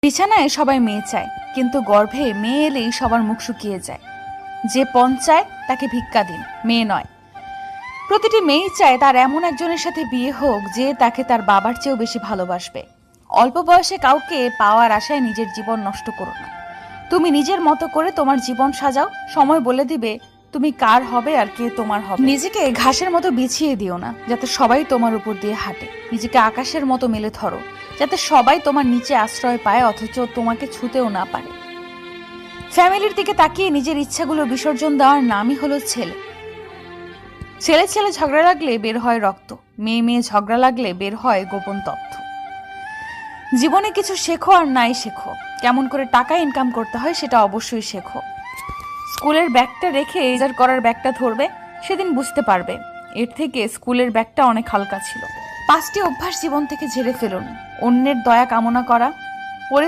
বিছানায় সবাই মেয়ে চায়, কিন্তু গর্ভে মেয়ে এলেই সবার মুখ শুকিয়ে যায়। যে পণ চায় তাকে ভিক্ষা দিন, মেয়ে নয়। প্রতিটি মেয়েই চায় তার এমন একজনের সাথে বিয়ে হোক যে তাকে তার বাবার চেয়েও বেশি ভালোবাসবে। অল্প বয়সে কাউকে পাওয়ার আশায় নিজের জীবন নষ্ট করো না। তুমি নিজের মতো করে তোমার জীবন সাজাও, সময় বলে দিবে তুমি কার হবে আর কে তোমার হবে। নিজেকে ঘাসের মতো বিছিয়ে দিও না যাতে সবাই তোমার উপর দিয়ে হাঁটে। নিজেকে আকাশের মতো মেলে ধরো যাতে সবাই তোমার নিচে আশ্রয় পায় অথচ তোমাকে ছুঁতেও না পারে। ফ্যামিলির দিকে তাকিয়ে নিজের ইচ্ছাগুলো বিসর্জন দেওয়ার নামই হলো ছেলে। ছেলে ছেলে ঝগড়া লাগলে বের হয় রক্ত, মেয়ে মেয়ে ঝগড়া লাগলে বের হয় গোপন তথ্য। জীবনে কিছু শেখো আর নাই শেখো, কেমন করে টাকা ইনকাম করতে হয় সেটা অবশ্যই শেখো। স্কুলের ব্যাগটা রেখে রেজার করার ব্যাগটা ধরবে, সেদিন বুঝতে পারবে এর থেকে স্কুলের ব্যাগটা অনেক হালকা ছিল। 5টি অভ্যাস জীবন থেকে ঝেড়ে ফেলুন। অন্যের দয়া কামনা করা,